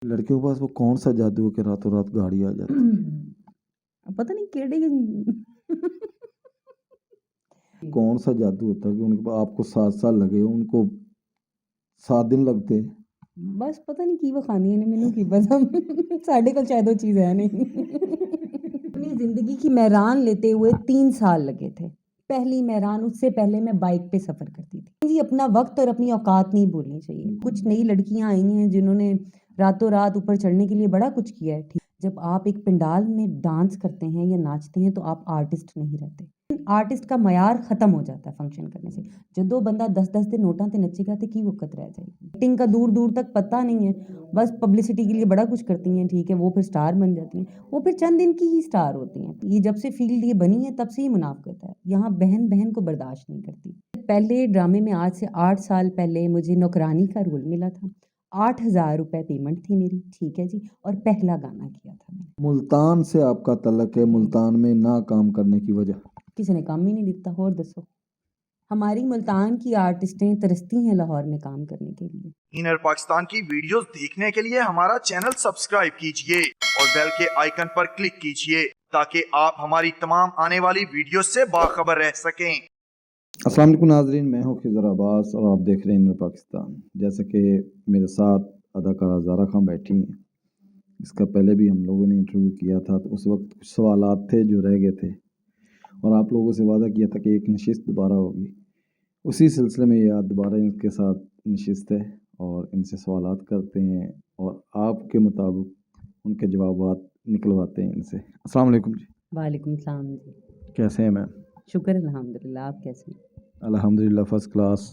लड़कियों के पास वो कौन सा जादू है कि रातों रात गाड़ी आ जाती पता नहीं केड़े है? कौन सा जादू होता है कि उनके पास आपको 7 साल लगे उनको 7 दिन लगते हैं? बस पता नहीं की वखानी ने मैनू की पता साढ़े कल शायद वो चीज़ है नहीं अपनी ज़िंदगी की मैरान लेते हुए 3 साल लगे थे। पहली मैरान, उससे पहले मैं बाइक पे सफ़र करती थी जी। अपना वक्त और अपनी औकात नहीं भूलनी चाहिए। कुछ नई लड़कियां आई हैं जिन्होंने रातों रात ऊपर चढ़ने के लिए बड़ा कुछ किया है। ठीक, जब आप एक पंडाल में डांस करते हैं या नाचते हैं तो आप आर्टिस्ट नहीं रहते। आर्टिस्ट का मयार खत्म हो जाता है फंक्शन करने से। जो बंदा 10-10 दिन नोटा ते नचेगा तो की वक़्त रह जाएगी। एक्टिंग का दूर दूर तक पता नहीं है, बस पब्लिसिटी के लिए बड़ा कुछ करती हैं। ठीक है, वो फिर स्टार बन जाती हैं। वो फिर चंद दिन की ही स्टार होती हैं। ये जब से फील्ड ये बनी है तब से ही मुनाफ़िक़त है। यहाँ बहन बहन को बर्दाश्त नहीं करती। पहले ड्रामे में आज से 8 साल पहले मुझे नौकरानी का रोल मिला था। 8,000 रुपए पेमेंट थी मेरी, ठीक है जी, और पहला गाना किया था मैंने। मुल्तान से आपका तल्लक है, मुल्तान में ना काम करने की वजह? किसी ने काम ही नहीं दिता। और दसो, हमारी मुल्तान की आर्टिस्टें तरसती हैं लाहौर में काम करने के लिए। इनर पाकिस्तान की वीडियोस देखने के लिए हमारा चैनल सब्सक्राइब कीजिए और बेल के आइकन पर क्लिक कीजिए ताकि आप हमारी तमाम आने वाली वीडियोस से बाखबर रह सकें। अस्सलाम वालेकुम नाजरीन, मैं हूँ खिज़र अब्बास और आप देख रहे हैं इनर पाकिस्तान। जैसे कि मेरे साथ अदाकारा ज़ारा खान बैठी हैं, इसका पहले भी हम लोगों ने इंटरव्यू किया था, तो उस वक्त कुछ सवालात थे जो रह गए थे और आप लोगों से वादा किया था कि एक नशिस्त दोबारा होगी। उसी सिलसिले में ये आज दोबारा इनके साथ नशिस्त है और इनसे सवालात करते हैं और आपके मुताबिक उनके जवाबात निकलवाते हैं इनसे। अस्सलाम वालेकुम जी। वालेकुम सलाम जी। कैसे हैं मैम? शुक्र अल्हम्दुलिल्लाह, आप कैसे हैं? अल्हम्दुलिल्लाह फ़र्स्ट क्लास।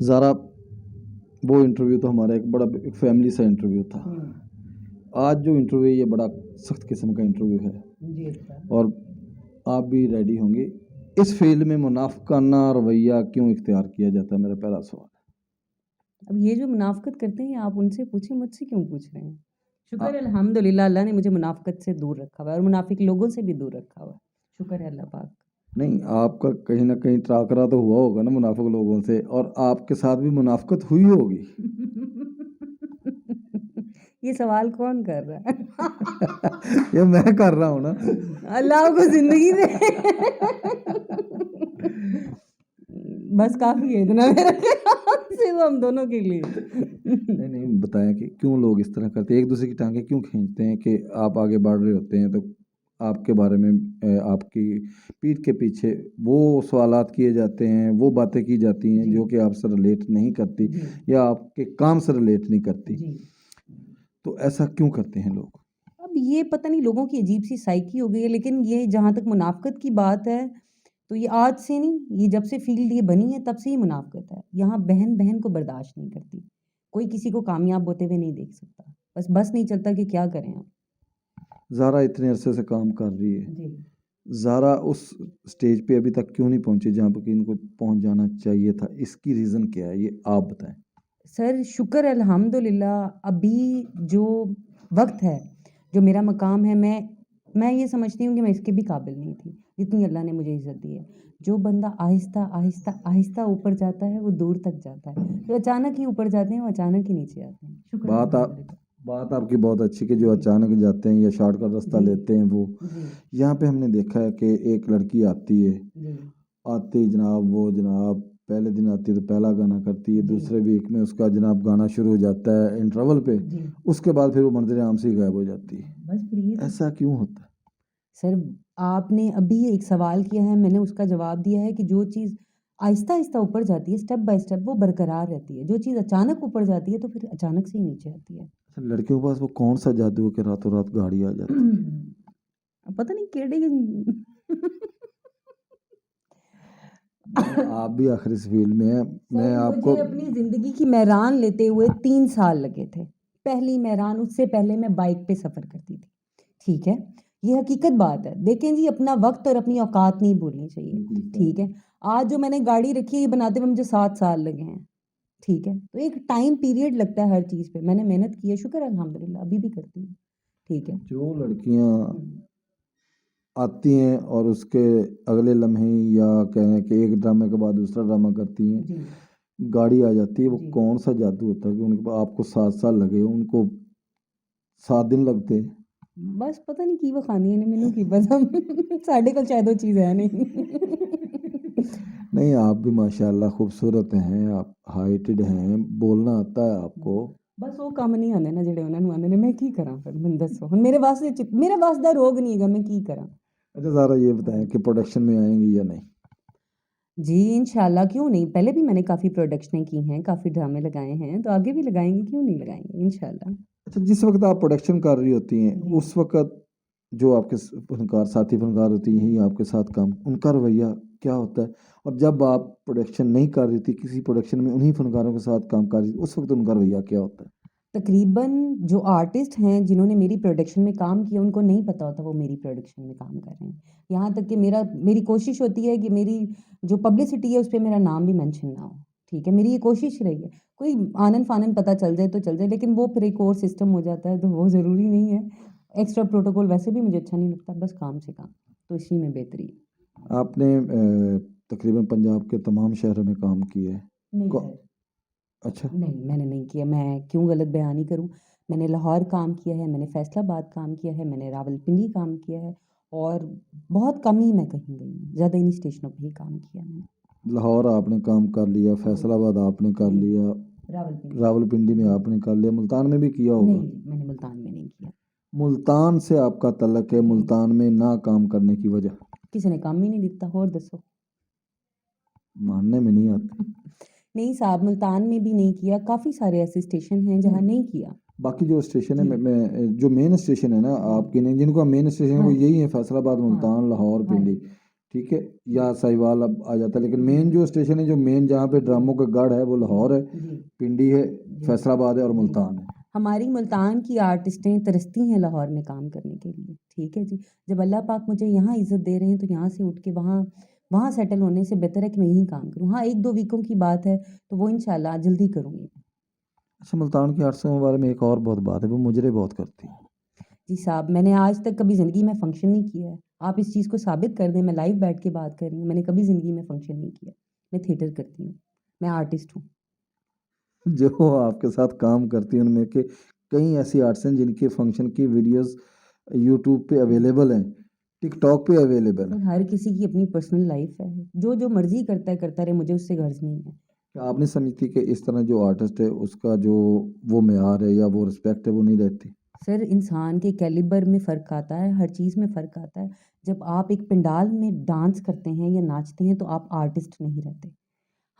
ज़ारा, वो इंटरव्यू तो हमारा एक बड़ा एक फैमिली सा इंटरव्यू था। आज जो इंटरव्यू ये बड़ा सख्त किस्म का इंटरव्यू है जी अच्छा। और आप भी रेडी होंगे। इस फील्ड में मुनाफिकाना रवैया क्यों इख्तियार किया जाता है, मेरा पहला सवाल। अब ये जो मुनाफ़िक़त करते हैं आप उनसे पूछें, मुझसे क्यों पूछ रहे हैं? शुक्र है अल्हम्दुलिल्लाह, अल्लाह ने मुझे मुनाफ़िक़त से दूर रखा हुआ है और मुनाफ़िक लोगों से भी दूर रखा हुआ है। शुक्र है अल्लाह पाक। नहीं, आपका कहीं न कहीं टाकरा तो हुआ होगा ना मुनाफ़िक लोगों से और आपके साथ भी मुनाफ़िकत हुई होगी। ये सवाल कौन कर रहा है? ये मैं कर रहा हूँ ना। अल्लाह को ज़िंदगी दे। बस काफ़ी है इतना मेरा ख़्याल सिर्फ़ हम दोनों के लिए। नहीं, नहीं बताएँ कि क्यों लोग इस तरह करते हैं? एक दूसरे की टाँगें क्यों खींचते हैं कि आप आगे बढ़ रहे होते हैं तो आपके बारे में आपकी पीठ के पीछे वो सवालात किए जाते हैं, वो बातें की जाती हैं जी। जो कि आपसे रिलेट नहीं करती जी। या आपके काम से रिलेट नहीं करती। जी। तो ऐसा क्यों करते हैं लोग? अब ये पता नहीं लोगों की अजीब-सी साइकी हो गई है, लेकिन ये जहाँ तक मुनाफ़िक़त की बात है, तो ये आज से नहीं, ये जब से फ़ील्ड ये बनी है तब से ही मुनाफ़िक़त है। यहाँ बहन-बहन को बर्दाश्त नहीं करती। कोई किसी को कामयाब होते हुए नहीं देख सकता। बस नहीं चलता कि क्या करें हम? ज़ारा इतने अरसे से काम कर रही है। जी। ज़ारा उस स्टेज पे अभी तक क्यों नहीं पहुँची जहाँ पे कि इनको पहुँच जाना चाहिए था? इसकी रीज़न क्या है? ये आप बताएँ। सर शुक्र है अल्हम्दुलिल्लाह, अभी जो वक़्त है, जो मेरा मकाम है, मैं ये समझती हूँ कि मैं इसके भी काबिल नहीं थी, जितनी अल्लाह ने मुझे इज़्ज़त दी है। जो बंदा आहिस्ता, आहिस्ता, आहिस्ता ऊपर जाता है, वो दूर तक जाता है। जो अचानक ही ऊपर जाते हैं, वो अचानक ही नीचे आते हैं। शुक्र बात आप अल्हम्दुलिल्लाह। बात आपकी बहुत अच्छी कि जो अचानक जाते हैं या शॉर्टकट रास्ता जी। लेते हैं वो। जी। यहाँ पे हमने देखा है कि एक लड़की आती है, जी। आते ही जनाब वो जनाब पहले दिन आती है तो पहला गाना करती है, जी। दूसरे वीक में उसका जनाब गाना शुरू हो जाता है इंटरवल पे, जी। उसके बाद फिर वो मंज़िल आम से ही गायब हो जाती है। बस फिर ये तो ऐसा क्यों होता है? सर, आपने अभी एक सवाल किया है, मैंने उसका जवाब दिया है कि जो चीज़ आहिस्ता-आहिस्ता ऊपर जाती है, स्टेप बाय स्टेप, वो बरकरार रहती है। जो चीज़ अचानक ऊपर जाती है, तो फिर अचानक से ही नीचे आती है। अच्छा, लड़कियों के पास वो कौन सा जादू है कि रातों रात गाड़ी आ जाती है? पता नहीं केड़े आप भी आखिर इस फील्ड में हैं, मैं सर, आपको मुझे अपनी ज़िंदगी की मैरान लेते हुए 3 साल लगे थे। पहली मैरान, उससे पहले मैं बाइक पे सफ़र करती थी। ठीक है? ये हकीकत बात है। देखें जी, अपना वक़्त और अपनी औकात नहीं भूलनी चाहिए। बिल्कुल सही। ठीक है? आज जो मैंने गाड़ी रखी है, ये बनाते हुए मुझे 7 साल लगे हैं। ठीक है? तो एक टाइम पीरियड लगता है हर चीज़ पे। मैंने मेहनत की है, शुक्र है अल्हम्दुलिल्लाह, अभी भी करती हूँ। ठीक है? जो लड़कियाँ हुँ। आती हैं और उसके अगले लम्हे या कहें कि एक ड्रामे के बाद दूसरा ड्रामा करती हैं, जी। गाड़ी आ जाती है, वो जी। कौन सा जादू होता है कि उनके आपको 7 साल लगे, उनको 7 दिन लगते हैं? बस पता नहीं की वखानी ने मैनू की पता साढ़े कोल शायद वो चीज़ है नहीं नहीं, आप भी माशाल्लाह खूबसूरत हैं, आप हाइटेड हैं, बोलना आता है आपको। बस वो ਕੰਮ ਨਹੀਂ ਆਉਂਦੇ ਨਾ ਜਿਹੜੇ ਉਹਨਾਂ ਨੂੰ ਆਉਂਦੇ ਨੇ ਮੈਂ ਕੀ ਕਰਾਂ ਫਿਰ ਮੈਨੂੰ ਦੱਸੋ ਹੁਣ ਮੇਰੇ ਵਾਸ ਦਾ ਰੋਗ ਨਹੀਂ ਹੈਗਾ ਮੈਂ ਕੀ ਕਰਾਂ अच्छा ज़रा ये बताएं कि प्रोडक्शन में आएंगी या नहीं? जी इंशाल्लाह क्यों नहीं पहले भी मैंने काफ़ी प्रोडक्शनें की हैं काफ़ी ड्रामे लगाए हैं तो आगे भी लगाएंगे क्यों नहीं लगाएंगे इंशाल्लाह अच्छा, जिस वक्त आप प्रोडक्शन कर रही होती हैं, जी। उस वक्त जो आपके फनकार साथी फनकार होती हैं यही आपके साथ काम, उनका रवैया क्या होता है? और जब आप प्रोडक्शन नहीं कर रही थी, किसी प्रोडक्शन में उन्हीं फनकारों के साथ काम कर रही थी, उस वक्त उनका रवैया क्या होता है? तकरीबन जो आर्टिस्ट हैं जिन्होंने मेरी प्रोडक्शन में काम किया उनको नहीं पता होता वो मेरी प्रोडक्शन में काम कर रहे हैं यहाँ तक कि मेरी कोशिश होती है कि मेरी जो पब्लिसिटी है उस पर मेरा नाम भी मेंशन ना हो ठीक है मेरी ये कोशिश रही है कोई आनन फानन पता चल जाए तो चल जाए लेकिन वो फिर एक और सिस्टम हो जाता है तो वो ज़रूरी नहीं है एक्स्ट्रा प्रोटोकॉल वैसे भी मुझे अच्छा नहीं लगता बस काम से काम तो इसी में बेहतरी है आपने तकरीबन पंजाब के तमाम शहरों में काम किया है। नहीं को- सर अच्छा, नहीं मैंने नहीं किया मैं क्यों गलत बयानी करूं मैंने लाहौर काम किया है मैंने फैसलाबाद काम किया है मैंने रावलपिंडी काम किया है और बहुत कम ही मैं कहीं गई हूँ ज़्यादा इन्हीं स्टेशनों पे ही काम किया मैंने लाहौर आपने काम कर लिया, फैसलाबाद आपने कर लिया, रावलपिंडी रावलपिंडी में आपने कर लिया, मुल्तान में भी किया नहीं होगा। जी मैंने मुल्तान में नहीं किया मुल्तान से आपका तल्लक है, मुल्तान में ना काम करने की वजह किसी ने काम ही नहीं दिता और दसो मानने में नहीं आती। नहीं साहब मुल्तान में भी नहीं किया काफ़ी सारे ऐसे स्टेशन हैं जहाँ नहीं किया बाकी जो स्टेशन है जी। मैं जो मेन स्टेशन है ना आपके नहीं, जिनको मेन स्टेशन है वो हाँ। यही है, फैसलाबाद, मुल्तान, लाहौर, हाँ पिंडी, ठीक है, या साहिवाल अब आ जाता है, लेकिन मेन जो स्टेशन है, जो मेन जहाँ पे ड्रामों का गढ़ है, वो लाहौर है, जी पिंडी है, फैसलाबाद है और मुल्तान है। हमारी मुल्तान की आर्टिस्टें तरसती हैं लाहौर में काम करने के लिए ठीक है जी जब अल्लाह पाक मुझे यहाँ इज़्ज़त दे रहे हैं तो यहाँ से उठ के वहाँ वहाँ सेटल होने से बेहतर है कि मैं यहीं काम करूँ हाँ 1-2 वीकों की बात है तो वो इंशाल्लाह जल्दी करूँगी अच्छा, मुल्तान की आर्ट्सों के बारे में एक और बहुत बात है, वो मुजरे बहुत करती है। जी साहब मैंने आज तक कभी ज़िंदगी में फ़ंक्शन नहीं किया है आप इस चीज़ को साबित कर दें मैं लाइव बैठ के बात कर रही हूँ मैंने कभी ज़िंदगी में फ़ंक्शन नहीं किया मैं थिएटर करती हूँ मैं आर्टिस्ट हूँ जो आपके साथ काम करती हैं उनमें के कई ऐसी आर्ट्स हैं जिनके फंक्शन की वीडियोस यूट्यूब पे अवेलेबल हैं, टिकटॉक पे अवेलेबल और हैं। हर किसी की अपनी पर्सनल लाइफ है जो जो मर्ज़ी करता है करता रहे मुझे उससे गर्ज नहीं है क्या आप नहीं समझती कि इस तरह जो आर्टिस्ट है उसका जो वो मेयार है या वो रिस्पेक्ट है वो नहीं रहती? सर इंसान के कैलिबर में फ़र्क आता है हर चीज़ में फ़र्क आता है जब आप एक पंडाल में डांस करते हैं या नाचते हैं तो आप आर्टिस्ट नहीं रहते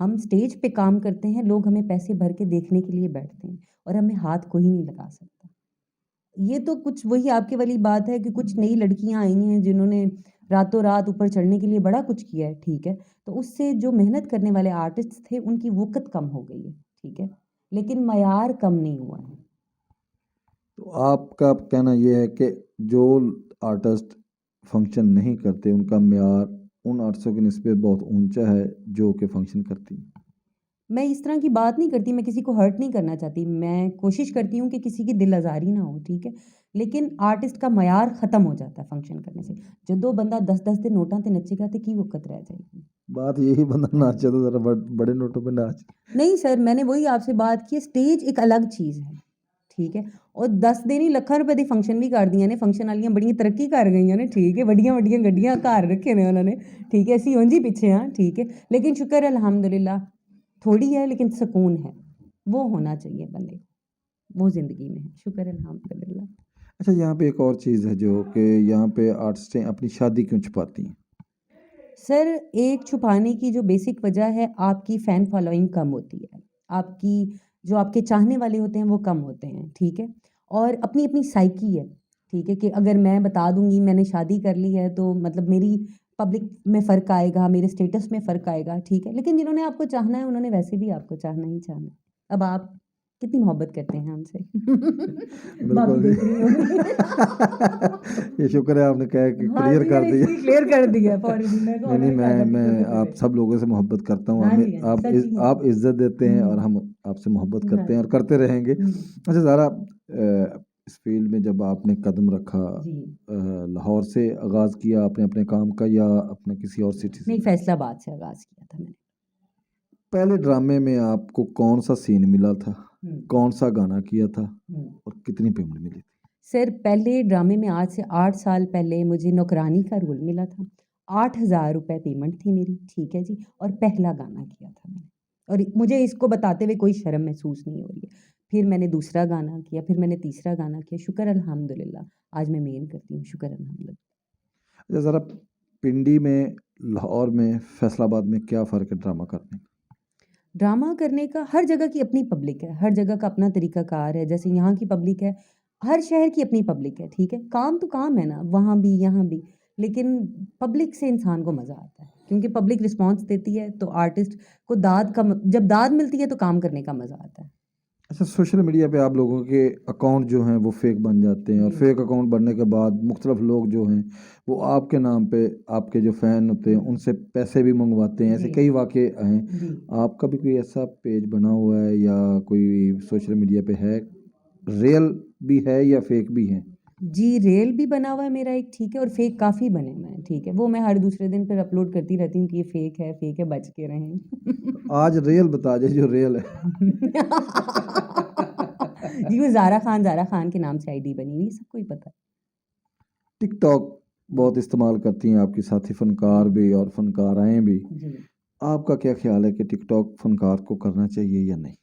हम स्टेज पे काम करते हैं लोग हमें पैसे भर के देखने के लिए बैठते हैं और हमें हाथ कोई नहीं लगा सकता ये तो कुछ वही आपके वाली बात है कि कुछ नई लड़कियां आई हैं जिन्होंने रातों रात ऊपर चढ़ने के लिए बड़ा कुछ किया है ठीक है तो उससे जो मेहनत करने वाले आर्टिस्ट थे उनकी वक़्त कम हो गई है ठीक है लेकिन मयार कम नहीं हुआ है तो आपका कहना ये है कि जो आर्टिस्ट फंक्शन नहीं करते उनका मेयार उन आर्टिस्टों की निस्बत बहुत ऊंचा है जो कि फंक्शन करती हैं। मैं इस तरह की बात नहीं करती मैं किसी को हर्ट नहीं करना चाहती मैं कोशिश करती हूँ कि किसी की दिल आज़ारी ना हो ठीक है लेकिन आर्टिस्ट का मयार ख़त्म हो जाता है फंक्शन करने से जो बंदा 10-10 दिन नोटां ते नचेगा तो की वक़्त रह जाएगी बात यही, बंदा नाचे तो ज़रा बड़े नोटों पे नाच। नहीं सर मैंने वही आपसे बात की स्टेज एक अलग चीज़ है ठीक है और 10 दिन ही ਲੱਖਾਂ रुपए ਦੇ फंक्शन भी कर दिए ने फंक्शन वालियां बड़ियां तरक्की कर गई ने ठीक है वड्डियां वड्डियां गड्डियां घर रखे ने उन्होंने ठीक है असी उंज ही पीछे हाँ ठीक है लेकिन शुक्र है अल्हम्दुलिल्लाह थोड़ी है लेकिन सुकून है वो होना चाहिए बंदे को वो ज़िंदगी में है शुक्र है अल्हम्दुलिल्लाह अच्छा, यहाँ पे एक और चीज़ है जो कि यहाँ पे आर्टिस्टें अपनी शादी क्यों छुपाती हैं? सर एक छुपाने की जो बेसिक वजह है आपकी फ़ैन फॉलोइंग कम होती है आपकी जो आपके चाहने वाले होते हैं वो कम होते हैं ठीक है और अपनी अपनी साइकी है ठीक है कि अगर मैं बता दूंगी मैंने शादी कर ली है तो मतलब मेरी पब्लिक में फ़र्क आएगा मेरे स्टेटस में फ़र्क आएगा ठीक है लेकिन जिन्होंने आपको चाहना है उन्होंने वैसे भी आपको चाहना ही चाहना है अब आप कितनी मोहब्बत करते हैं हमसे भाभी बिल्कुल देख रही होंगी ये शुक्र है आपने कहा कि हाँ क्लियर जी कर मैंने दिया। इसलिए क्लियर कर दिया फौरी मैं नहीं नहीं, मैं आप सब लोगों से मोहब्बत करता हूँ, हाँ हमें जी, हाँ आप जी, सच्ची आप इज्जत देते हैं और हम्म। हम आपसे मोहब्बत हाँ करते हैं और जी करते रहेंगे। हम्म। अच्छा ज़रा इस फील्ड में जब आपने कदम रखा, जी लाहौर से आगाज़ किया आपने अपने काम का या अपने किसी और सिटी से? नहीं फैसलाबाद से आगाज़ किया था मैंने पहले ड्रामे में आपको कौन सा सीन मिला था, कौन सा गाना किया था और कितनी पेमेंट मिली थी? सर पहले ड्रामे में आज से 8 साल पहले मुझे नौकरानी का रोल मिला था। 8,000 रुपए पेमेंट थी मेरी, ठीक है जी, और पहला गाना किया था मैंने, और मुझे इसको बताते हुए कोई शर्म महसूस नहीं हो रही है। फिर मैंने दूसरा गाना किया, फिर मैंने तीसरा गाना किया, शुक्र अल्हम्दुलिल्लाह, आज मैं मेन करती हूँ, शुक्र अल्हम्दुलिल्लाह। अच्छा ज़रा पिंडी में, लाहौर में, फैसलाबाद में क्या फ़र्क है ड्रामा करने का? ड्रामा करने का हर जगह की अपनी पब्लिक है, हर जगह का अपना तरीक़ाकार है। जैसे यहाँ की पब्लिक है, हर शहर की अपनी पब्लिक है, ठीक है? काम तो काम है ना, वहाँ भी, यहाँ भी। लेकिन पब्लिक से इंसान को मज़ा आता है, क्योंकि पब्लिक रिस्पॉन्स देती है, तो आर्टिस्ट को जब दाद मिलती है, तो काम करने का मज़ा आता है। अच्छा, सोशल मीडिया पे आप लोगों के अकाउंट जो हैं वो फेक बन जाते हैं और जी। फेक अकाउंट बनने के बाद मुख्तलिफ लोग जो हैं वो आपके नाम पे, आपके जो फ़ैन होते हैं उनसे पैसे भी मंगवाते हैं, ऐसे जी। कई वाक़े हैं। जी। आपका भी कोई ऐसा पेज बना हुआ है या कोई सोशल मीडिया पे है, रियल भी है या फेक भी है? जी, रियल भी बना हुआ है मेरा एक, ठीक है, और फेक काफ़ी बने हुए हैं, ठीक है? वो मैं हर दूसरे दिन फिर अपलोड करती रहती हूँ कि ये फेक है, बच के रहें। आज रियल बता दीजिए जो रियल है। जी, वो ज़ारा खान के नाम से आईडी बनी हुई है, सबको ही पता है। टिकटॉक बहुत इस्तेमाल करती हैं आपकी साथी फ़नकार भी और फ़नकाराएँ भी। जी। आपका क्या ख़्याल है कि टिकटॉक फ़नकार को करना चाहिए या नहीं?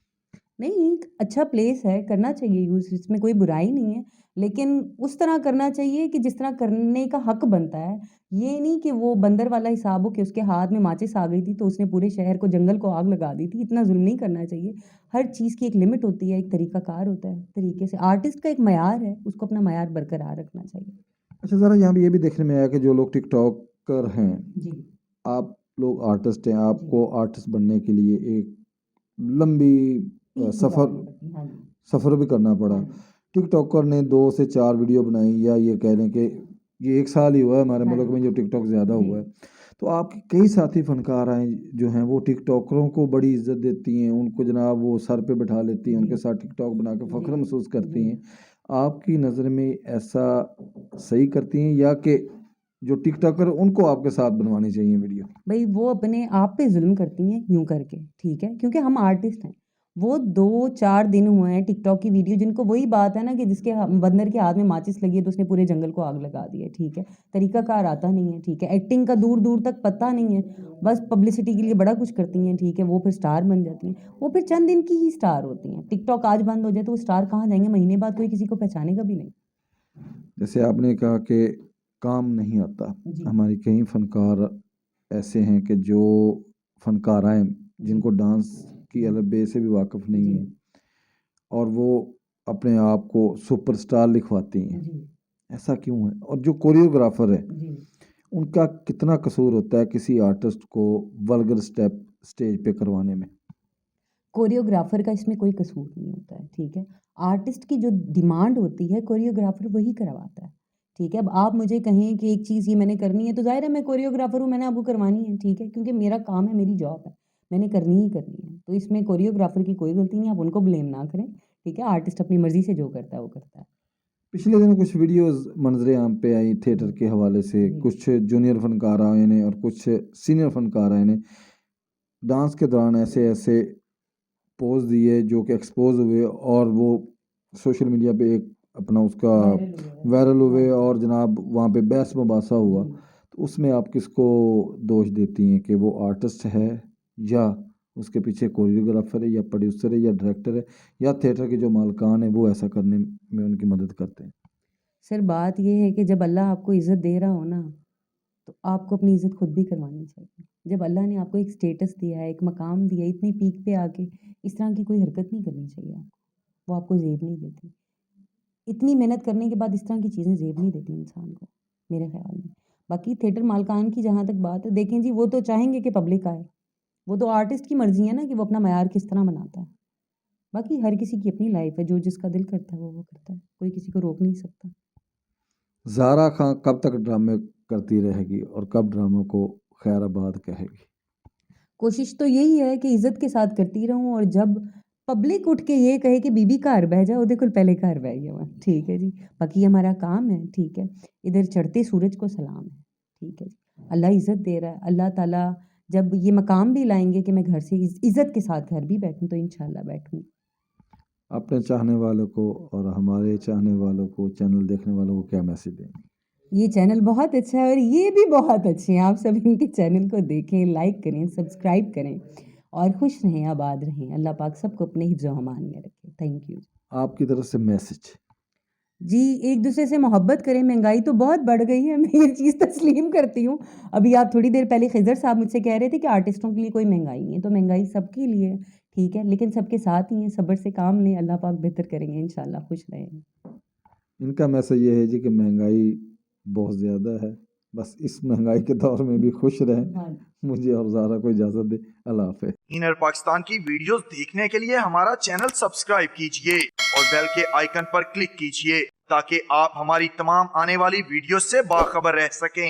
नहीं, एक अच्छा प्लेस है, करना चाहिए यूज़, इसमें कोई बुराई नहीं है, लेकिन उस तरह करना चाहिए कि जिस तरह करने का हक बनता है। ये नहीं कि वो बंदर वाला हिसाब हो कि उसके हाथ में माचिस आ गई थी, तो उसने पूरे शहर को, जंगल को आग लगा दी थी, इतना ज़ुल्म नहीं करना चाहिए। हर चीज़ की एक लिमिट होती है, एक तरीक़ाकार होता है, तरीके से आर्टिस्ट का एक मयार है, उसको अपना मयार बरकरार रखना चाहिए। अच्छा ज़रा यहाँ पे ये भी देखने में आया कि जो लोग टिकटॉकर हैं, जी। आप लोग आर्टिस्ट हैं, जी। आपको आर्टिस्ट बनने के लिए एक लंबी पीक सफ़र गुज़ारनी पड़ती है, हाँ जी। सफ़र भी करना पड़ा। हाँ जी। टिकटॉकर ने 2 से 4 वीडियो बनाई या ये कह लें कि ये 1 साल ही हुआ है हमारे हाँ मुल्क में जी। जो टिकटॉक ज़्यादा जी। हुआ है। तो आपके कई साथी फ़नकार आए जो हैं वो टिकटॉकरों को बड़ी इज़्ज़त देती हैं, उनको जनाब वो सर पे बिठा लेती हैं, उनके जी। साथ टिकटॉक बना के फ़ख्र जी। महसूस करती जी। हैं। आपकी नज़र में ऐसा सही करती हैं या कि जो टिकटॉकर उनको आपके साथ बनवानी चाहिए वीडियो? भई वो अपने आप पे ज़ुल्म करती हैं यूँ करके, ठीक है? क्योंकि हम आर्टिस्ट हैं। वो 2-4 दिन हुए हैं टिकटॉक की वीडियो, जिनको वही बात है ना कि जिसके बंदर के हाथ में माचिस लगी है तो उसने पूरे जंगल को आग लगा दी है, ठीक है? तरीक़ाकार आता नहीं है, ठीक है? एक्टिंग का दूर-दूर तक पता नहीं है, बस पब्लिसिटी के लिए बड़ा कुछ करती हैं, ठीक है? वो फिर स्टार बन जाती हैं। वो फिर चंद दिन की ही स्टार होती हैं। टिकटॉक आज बंद हो जाए तो वो स्टार कहाँ जाएँगे? महीने बाद कोई किसी को पहचानेगा भी नहीं। जैसे आपने कहा कि काम नहीं आता, जी। हमारे कई फ़नकार ऐसे हैं कि जो फ़नकार आए जी। जिनको डांस की अलग बे से भी वाकिफ़ नहीं जी। है और वो अपने आप को सुपरस्टार लिखवाती हैं। जी। ऐसा क्यों है? और जो कोरियोग्राफ़र है, जी। उनका कितना कसूर होता है किसी आर्टिस्ट को वल्गर स्टेप स्टेज पे करवाने में? कोरियोग्राफ़र का इसमें कोई कसूर नहीं होता है, ठीक है? आर्टिस्ट की जो डिमांड होती है, कोरियोग्राफ़र वही करवाता है, ठीक है? अब आप मुझे कहें कि एक चीज़ ये मैंने करनी है, तो ज़ाहिर है मैं कोरियोग्राफ़र हूँ, मैंने आपको करवानी है, ठीक है? क्योंकि मेरा काम है, मेरी जॉब है, मैंने करनी ही करनी है। तो इसमें कोरियोग्राफ़र की कोई गलती नहीं है, आप उनको ब्लेम ना करें, ठीक है? आर्टिस्ट अपनी मर्ज़ी से जो करता है, वो करता है। पिछले दिनों कुछ वीडियोज़ मंज़रे आम पे आई थिएटर के हवाले से, जी। कुछ जूनियर फ़नकार आए ने और कुछ सीनियर फ़नकार आए ने। डांस के दौरान ऐसे-ऐसे पोज़ दिए जो कि एक्सपोज़ हुए और वो सोशल मीडिया पे एक अपना उसका वायरल हुआ है। वायरल हुए हाँ। और जनाब वहाँ पे बहस मुबासा हुआ। जी। तो उसमें आप किसको दोष देती हैं कि वो आर्टिस्ट है या उसके पीछे कोरियोग्राफ़र है या प्रोड्यूसर है या डायरेक्टर है या थिएटर के जो मालिकान हैं वो ऐसा करने में उनकी मदद करते हैं? सर बात ये है कि जब अल्लाह आपको इज़्ज़त दे रहा हो ना, तो आपको अपनी इज़्ज़त खुद भी करवानी चाहिए। जब अल्लाह ने आपको एक स्टेटस दिया है, एक मकाम दिया है, इतनी पीक पे आके इस तरह की कोई हरकत नहीं करनी चाहिए आपको। वो आपको ज़ेब नहीं देती। इतनी मेहनत करने के बाद इस तरह की चीज़ें ज़ेब नहीं देती इंसान को, मेरे ख़्याल में। बाकी थिएटर मालकान की जहाँ तक बात है, देखें जी वो तो चाहेंगे कि पब्लिक आए। वो तो आर्टिस्ट की मर्ज़ी है ना कि वो अपना मयार किस तरह बनाता है। बाकी हर किसी की अपनी लाइफ़ है, जो जिसका दिल करता है वो करता है। कोई किसी को रोक नहीं सकता। ज़ारा खां कब तक ड्रामे करती रहेगी और कब ड्रामों को खैराबाद कहेगी? कोशिश तो यही है कि इज़्ज़त के साथ करती रहूँ, और जब पब्लिक उठ के ये कहे कि बीबी घर बह जा, ओहदे कोल पहले घर बह जावां, ठीक है जी। बाकी हमारा काम है, ठीक है। इधर चढ़ते सूरज को सलाम है, ठीक है जी। अल्लाह इज़्ज़त दे रहा है, अल्लाह ताला जब ये मकाम भी लाएंगे कि मैं घर से इज़्ज़त के साथ घर भी बैठूं तो इंशाल्लाह बैठूं। अपने चाहने वालों को और हमारे चाहने वालों को, चैनल देखने वालों को क्या मैसेज देंगे? ये चैनल बहुत अच्छा है और ये भी बहुत अच्छे हैं। आप सब इनके चैनल को देखें, लाइक करें, सब्सक्राइब करें और खुश रहें, आबाद रहें। अल्लाह पाक सबको अपने हिफ्ज़ व अमान में रखे। Thank you. आपकी तरफ से मैसेज। जी, एक दूसरे से मोहब्बत करें। महंगाई तो बहुत बढ़ गई है, मैं ये चीज़ तस्लीम करती हूँ। अभी आप थोड़ी देर पहले खिज़र साहब मुझसे कह रहे थे कि आर्टिस्टों के लिए कोई महंगाई नहीं है, तो महंगाई सबके लिए है, ठीक है, लेकिन सबके साथ ही है। सब्र से काम लें, अल्लाह पाक बेहतर करेंगे इंशाल्लाह। खुश रहें। इनका मैसेज ये है जी कि महंगाई बहुत ज़्यादा है, बस इस महंगाई के दौर में भी खुश रहें। हाँ। मुझे और ज़ारा को इजाज़त दें। अल्लाह हाफ़िज़। इनर पाकिस्तान की वीडियोस देखने के लिए हमारा चैनल सब्सक्राइब कीजिए और बेल के आइकन पर क्लिक कीजिए ताकि आप हमारी तमाम आने वाली वीडियोस से बाखबर रह सकें।